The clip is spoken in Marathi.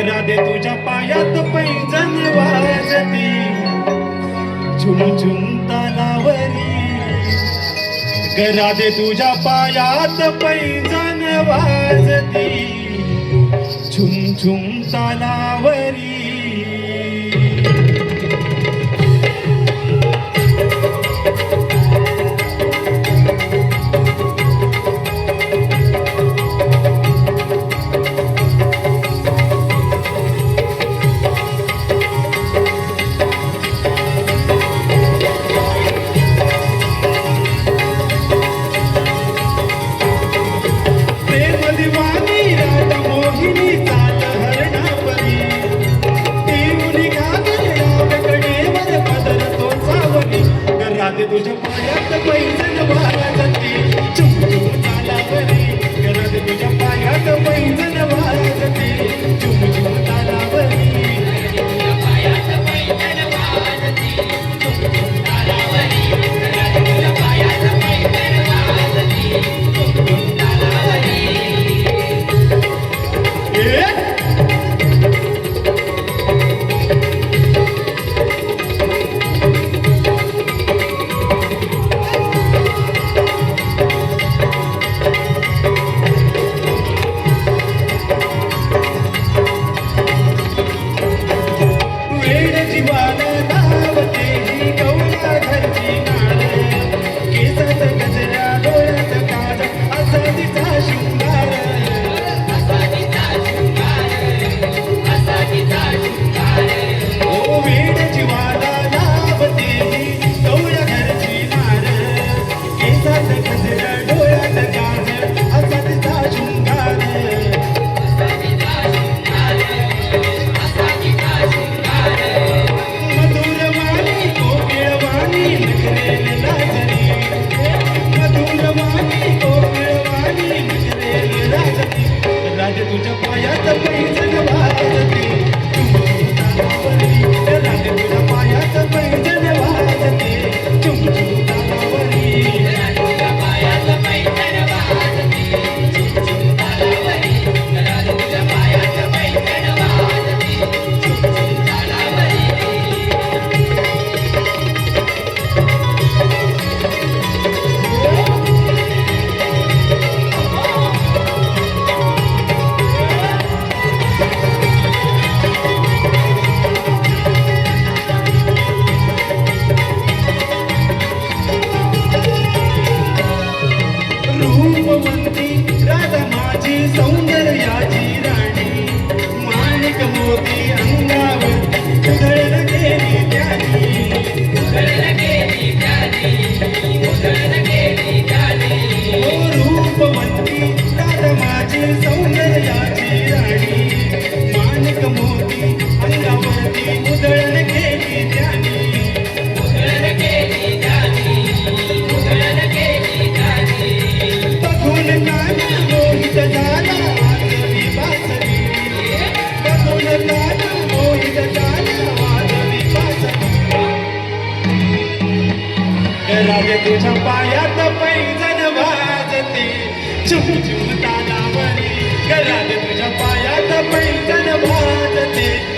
राधे तुझ्या पायात पैंजण वाजती झुमझुम तालावरी राधे तुझ्या पायात पैंजण वाजती झुमझुम तालावरी राधे तुझ्या पायात पैंजण वाजती झुमझुम तालावरी राधे तुझ्या पायात पैंजण वाजती झुमझुम तालावरी तुझ्या पायात पैंजण वाजती झुमझुम तालावरी राधे तुझ्या पायात पैंजण वाजती झुमझुम तालावरी राधे तुझ्या पायात पैंजण वाजती झुमझुम तालावरी राधे तुझ्या पायात पैंजण वाजती झुमझुम तालावरी राधे तुझ्या पायात पैंजण वाजती झुमझुम तालावरी राधे तुझ्या पायात पैंजण वाजती झुमझुम तालावरी रूपवंती राधा माझी सौंदर्याची राणी माणिक मोती अंगावर उधळण गेली त्यानी ओ रूपवंती राधा माझी सौंदर्याची राणी माणिक मोती अंगावरती उधळण गेली त्यानी मोहित झाला वाजवी बासरी बघून झाला मोहित झाला वाजवी बासरी राधे तुझ्या पायात पैंजण वाजते झुमझुम तालावरी राधे तुझ्या पायात पैंजण वाजते